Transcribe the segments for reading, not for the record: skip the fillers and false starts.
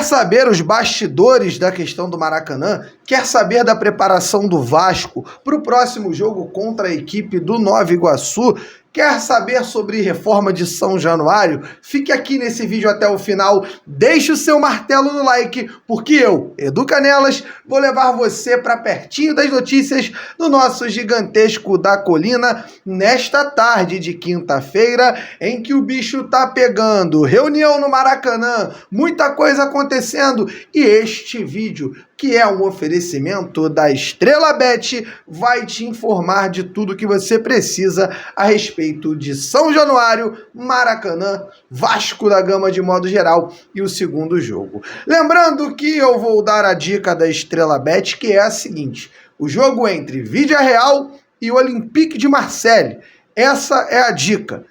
Quer saber os bastidores da questão do Maracanã? Quer saber da preparação do Vasco para o próximo jogo contra a equipe do Nova Iguaçu? Quer saber sobre reforma de São Januário? Fique aqui nesse vídeo até o final, deixe o seu martelo no like, porque eu, Edu Canelas, vou levar você para pertinho das notícias do nosso gigantesco da colina nesta tarde de quinta-feira, em que o bicho tá pegando. Reunião no Maracanã, muita coisa acontecendo, e este vídeo, que é um oferecimento da Estrela Bet, vai te informar de tudo que você precisa a respeito de São Januário, Maracanã, Vasco da Gama de modo geral e o segundo jogo. Lembrando que eu vou dar a dica da Estrela Bet, que é a seguinte: o jogo entre Villarreal e o Olympique de Marseille. Essa é a dica.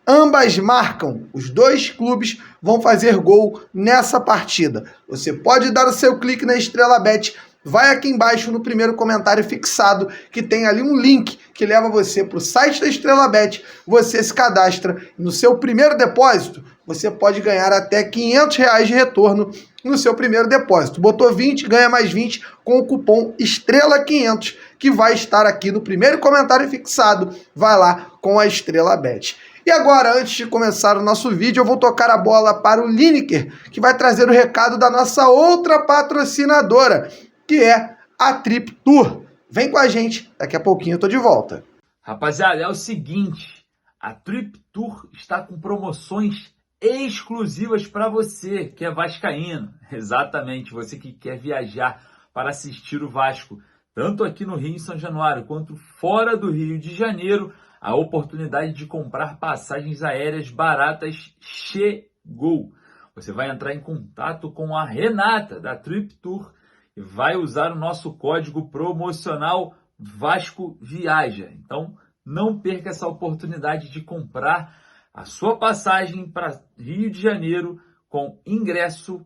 Ambas marcam, os dois clubes vão fazer gol nessa partida. Você pode dar o seu clique na Estrela Bet, vai aqui embaixo no primeiro comentário fixado, que tem ali um link que leva você para o site da Estrela Bet, você se cadastra e no seu primeiro depósito, você pode ganhar até R$500 de retorno no seu primeiro depósito. Botou 20, ganha mais 20 com o cupom ESTRELA500, que vai estar aqui no primeiro comentário fixado. Vai lá com a Estrela Bet. E agora, antes de começar o nosso vídeo, eu vou tocar a bola para o Lineker, que vai trazer o recado da nossa outra patrocinadora, que é a Trip Tour. Vem com a gente, daqui a pouquinho eu tô de volta. Rapaziada, é o seguinte, a Trip Tour está com promoções exclusivas para você, que é vascaíno. Exatamente, você que quer viajar para assistir o Vasco, tanto aqui no Rio, em São Januário, quanto fora do Rio de Janeiro. A oportunidade de comprar passagens aéreas baratas chegou. Você vai entrar em contato com a Renata, da Trip Tour, e vai usar o nosso código promocional Vasco Viaja. Então, não perca essa oportunidade de comprar a sua passagem para Rio de Janeiro com ingresso,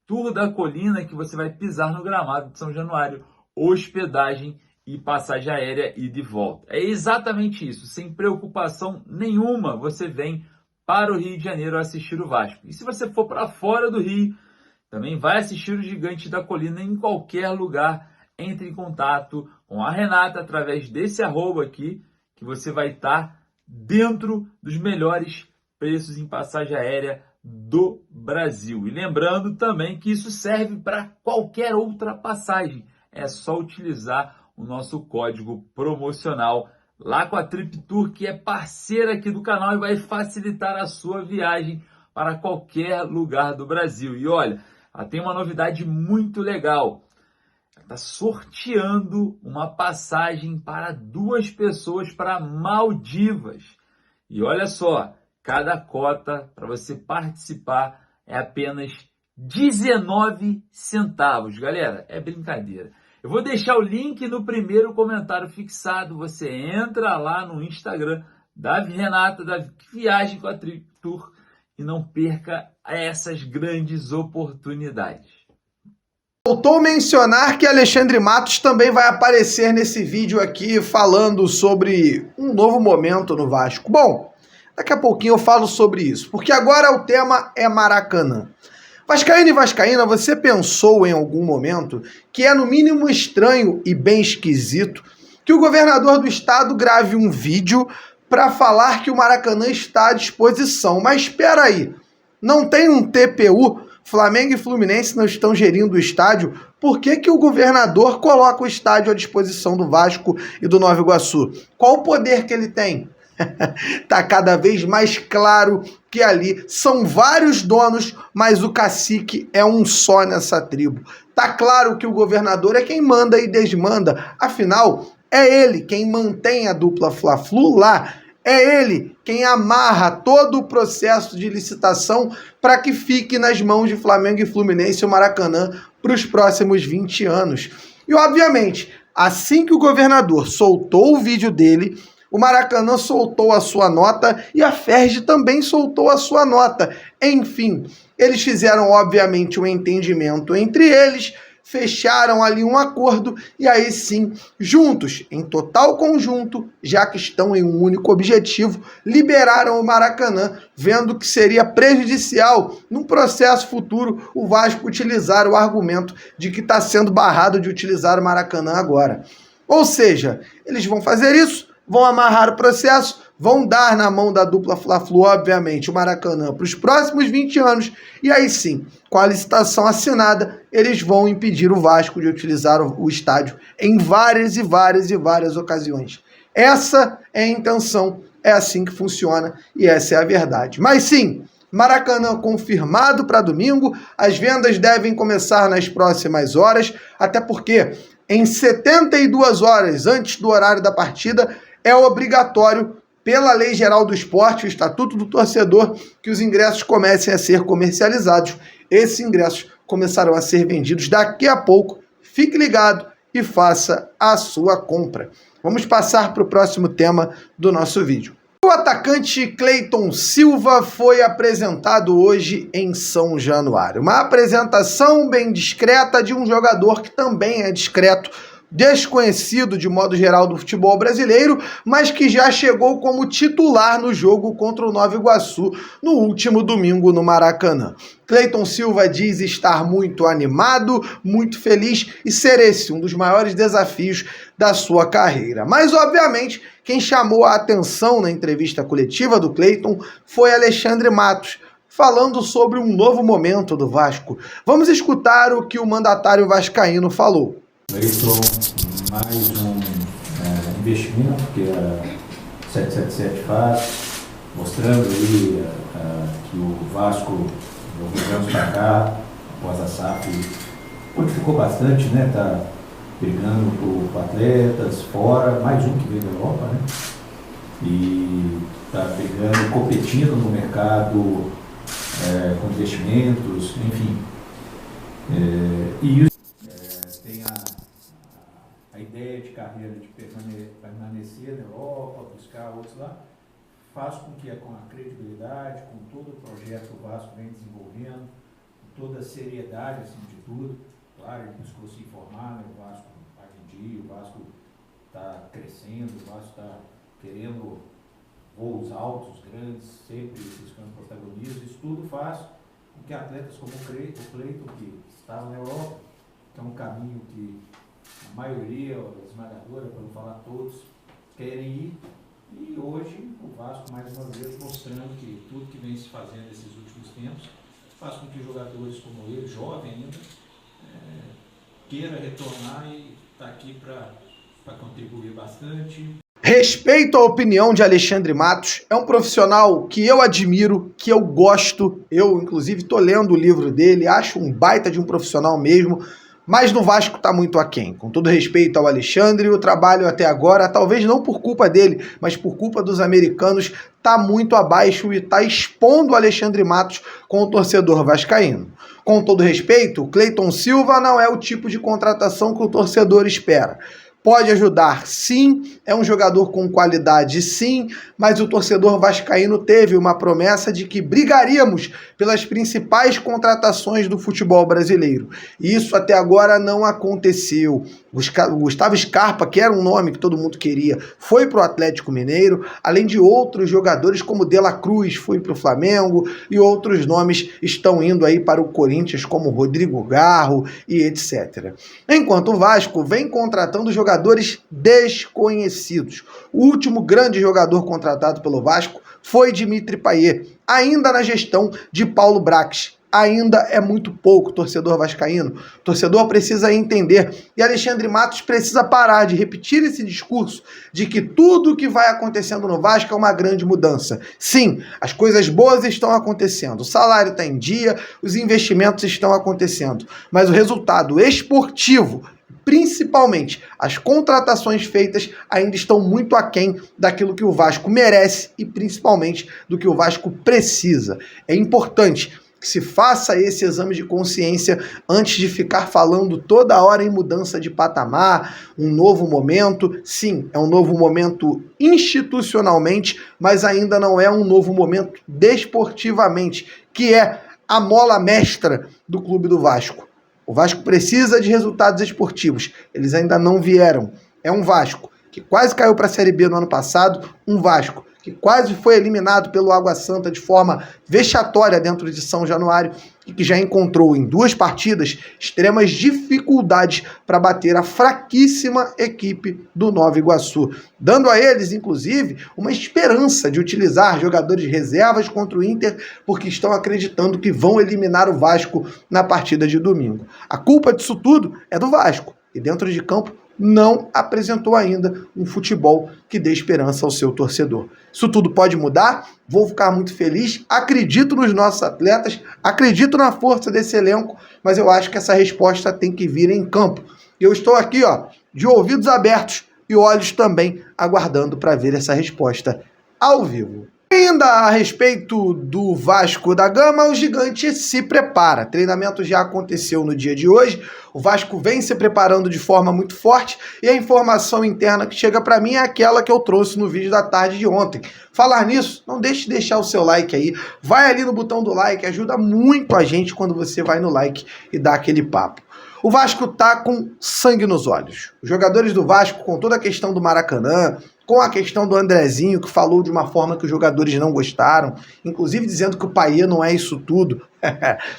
tour da colina, que você vai pisar no gramado de São Januário, hospedagem e passagem aérea e de volta. É exatamente isso, sem preocupação nenhuma, você vem para o Rio de Janeiro assistir o Vasco. E se você for para fora do Rio, também vai assistir o Gigante da Colina em qualquer lugar. Entre em contato com a Renata através desse arroba aqui, que você vai estar dentro dos melhores preços em passagem aérea do Brasil. E lembrando também que isso serve para qualquer outra passagem. É só utilizar o nosso código promocional lá com a Trip Tour, que é parceira aqui do canal e vai facilitar a sua viagem para qualquer lugar do Brasil. E olha, ela tem uma novidade muito legal. Ela está sorteando uma passagem para 2 pessoas para Maldivas. E olha só, cada cota para você participar é apenas 19 centavos. Galera, é brincadeira. Eu vou deixar o link no primeiro comentário fixado. Você entra lá no Instagram da Renata, da Viagem com a Trip Tour, e não perca essas grandes oportunidades. Voltou a mencionar que Alexandre Matos também vai aparecer nesse vídeo aqui falando sobre um novo momento no Vasco. Bom, daqui a pouquinho eu falo sobre isso, porque agora o tema é Maracanã. Vascaíno e vascaína, você pensou em algum momento que é no mínimo estranho e bem esquisito que o governador do estado grave um vídeo para falar que o Maracanã está à disposição? Mas espera aí, não tem um TPU? Flamengo e Fluminense não estão gerindo o estádio? Por que que o governador coloca o estádio à disposição do Vasco e do Nova Iguaçu? Qual o poder que ele tem? Tá cada vez mais claro que ali são vários donos, mas o cacique é um só nessa tribo. Tá claro que o governador é quem manda e desmanda, afinal, é ele quem mantém a dupla Fla-Flu lá, é ele quem amarra todo o processo de licitação para que fique nas mãos de Flamengo e Fluminense o Maracanã para os próximos 20 anos. E obviamente, assim que o governador soltou o vídeo dele, o Maracanã soltou a sua nota e a Ferj também soltou a sua nota. Enfim, eles fizeram, obviamente, um entendimento entre eles, fecharam ali um acordo e aí sim, juntos, em total conjunto, já que estão em um único objetivo, liberaram o Maracanã, vendo que seria prejudicial num processo futuro o Vasco utilizar o argumento de que está sendo barrado de utilizar o Maracanã agora. Ou seja, eles vão fazer isso, vão amarrar o processo, vão dar na mão da dupla Fla-Flu, obviamente, o Maracanã para os próximos 20 anos, e aí sim, com a licitação assinada, eles vão impedir o Vasco de utilizar o estádio em várias ocasiões. Essa é a intenção, é assim que funciona e essa é a verdade. Mas sim, Maracanã confirmado para domingo, as vendas devem começar nas próximas horas, até porque em 72 horas antes do horário da partida é obrigatório, pela Lei Geral do Esporte, o Estatuto do Torcedor, que os ingressos comecem a ser comercializados. Esses ingressos começarão a ser vendidos daqui a pouco. Fique ligado e faça a sua compra. Vamos passar para o próximo tema do nosso vídeo. O atacante Cleiton Silva foi apresentado hoje em São Januário. Uma apresentação bem discreta de um jogador que também é discreto, desconhecido de modo geral do futebol brasileiro, mas que já chegou como titular no jogo contra o Nova Iguaçu no último domingo no Maracanã. Cleiton Silva diz estar muito animado, muito feliz e ser esse um dos maiores desafios da sua carreira. Mas, obviamente, quem chamou a atenção na entrevista coletiva do Cleiton foi Alexandre Matos, falando sobre um novo momento do Vasco. Vamos escutar o que o mandatário vascaíno falou. Cleiton, mais um investimento que a 777 faz, mostrando aí que o Vasco, alguns anos para cá, após a SAF, modificou bastante, né? Tá brigando por atletas fora, mais um que veio da Europa, né? E tá pegando, competindo no mercado com investimentos, enfim. E isso tem a ideia de carreira de permanecer na Europa, buscar outros lá, faz com que com a credibilidade, com todo o projeto que o Vasco vem desenvolvendo, com toda a seriedade acima de tudo, claro, ele buscou se informar, né? O Vasco vai em dia, o Vasco está crescendo, o Vasco está querendo voos altos, grandes, sempre buscando protagonismo, isso tudo faz com que atletas como o Cleiton, que estava na Europa, que é um caminho que a maioria, a esmagadora, para não falar todos, querem ir. E hoje o Vasco, mais uma vez, mostrando que tudo que vem se fazendo nesses últimos tempos faz com que jogadores como ele, jovem ainda, queira retornar e está aqui para contribuir bastante. Respeito a opinião de Alexandre Matos, é um profissional que eu admiro, que eu gosto, eu inclusive estou lendo o livro dele, acho um baita de um profissional mesmo, mas no Vasco está muito aquém. Com todo respeito ao Alexandre, o trabalho até agora, talvez não por culpa dele, mas por culpa dos americanos, está muito abaixo e está expondo o Alexandre Matos com o torcedor vascaíno. Com todo respeito, o Cleiton Silva não é o tipo de contratação que o torcedor espera. Pode ajudar, sim, é um jogador com qualidade, sim, mas o torcedor vascaíno teve uma promessa de que brigaríamos pelas principais contratações do futebol brasileiro. E isso até agora não aconteceu. O Gustavo Scarpa, que era um nome que todo mundo queria, foi para o Atlético Mineiro, além de outros jogadores como De La Cruz foi para o Flamengo e outros nomes estão indo aí para o Corinthians como Rodrigo Garro e etc. Enquanto o Vasco vem contratando jogadores desconhecidos. O último grande jogador contratado pelo Vasco foi Dimitri Payet, ainda na gestão de Paulo Brax. Ainda é muito pouco, torcedor vascaíno. O torcedor precisa entender. E Alexandre Matos precisa parar de repetir esse discurso de que tudo que vai acontecendo no Vasco é uma grande mudança. Sim, as coisas boas estão acontecendo. O salário está em dia, os investimentos estão acontecendo. Mas o resultado esportivo, principalmente as contratações feitas, ainda estão muito aquém daquilo que o Vasco merece e principalmente do que o Vasco precisa. É importante que se faça esse exame de consciência antes de ficar falando toda hora em mudança de patamar, um novo momento. Sim, é um novo momento institucionalmente, mas ainda não é um novo momento desportivamente, que é a mola mestra do Clube do Vasco. O Vasco precisa de resultados esportivos. Eles ainda não vieram. É um Vasco que quase caiu para a Série B no ano passado, um Vasco que quase foi eliminado pelo Água Santa de forma vexatória dentro de São Januário e que já encontrou em 2 partidas extremas dificuldades para bater a fraquíssima equipe do Nova Iguaçu, dando a eles, inclusive, uma esperança de utilizar jogadores reservas contra o Inter, porque estão acreditando que vão eliminar o Vasco na partida de domingo. A culpa disso tudo é do Vasco, e dentro de campo não apresentou ainda um futebol que dê esperança ao seu torcedor. Isso tudo pode mudar, vou ficar muito feliz, acredito nos nossos atletas, acredito na força desse elenco, mas eu acho que essa resposta tem que vir em campo. E eu estou aqui, de ouvidos abertos e olhos também aguardando para ver essa resposta ao vivo. Ainda a respeito do Vasco da Gama, o Gigante se prepara. Treinamento já aconteceu no dia de hoje. O Vasco vem se preparando de forma muito forte e a informação interna que chega para mim é aquela que eu trouxe no vídeo da tarde de ontem. Falar nisso, não deixe de deixar o seu like aí. Vai ali no botão do like, ajuda muito a gente quando você vai no like e dá aquele papo. O Vasco tá com sangue nos olhos. Os jogadores do Vasco, com toda a questão do Maracanã, com a questão do Andrezinho, que falou de uma forma que os jogadores não gostaram, inclusive dizendo que o Payet não é isso tudo.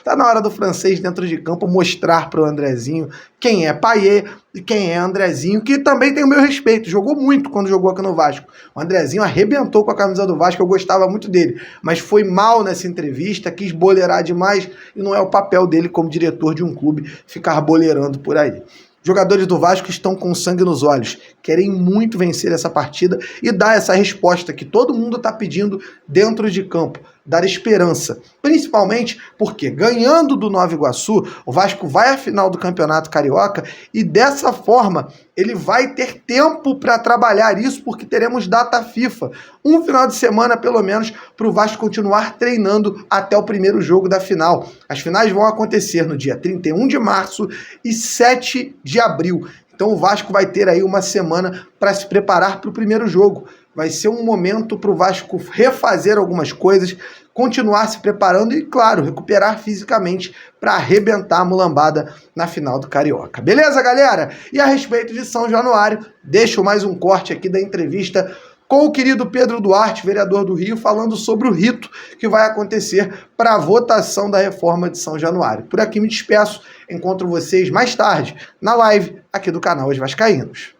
Tá na hora do francês dentro de campo mostrar para o Andrezinho quem é Payet e quem é Andrezinho, que também tem o meu respeito. Jogou muito quando jogou aqui no Vasco. O Andrezinho arrebentou com a camisa do Vasco, eu gostava muito dele, mas foi mal nessa entrevista, quis boleirar demais e não é o papel dele como diretor de um clube ficar boleirando por aí. Jogadores do Vasco estão com sangue nos olhos, querem muito vencer essa partida e dar essa resposta que todo mundo está pedindo dentro de campo, dar esperança. Principalmente porque, ganhando do Nova Iguaçu, o Vasco vai à final do Campeonato Carioca e dessa forma ele vai ter tempo para trabalhar isso, porque teremos data FIFA. Um final de semana, pelo menos, para o Vasco continuar treinando até o primeiro jogo da final. As finais vão acontecer no dia 31 de março e 7 de abril. Então o Vasco vai ter aí uma semana para se preparar para o primeiro jogo. Vai ser um momento para o Vasco refazer algumas coisas, continuar se preparando e, claro, recuperar fisicamente para arrebentar a mulambada na final do Carioca. Beleza, galera? E a respeito de São Januário, deixo mais um corte aqui da entrevista com o querido Pedro Duarte, vereador do Rio, falando sobre o rito que vai acontecer para a votação da reforma de São Januário. Por aqui me despeço, encontro vocês mais tarde na live aqui do canal Os Vascaínos.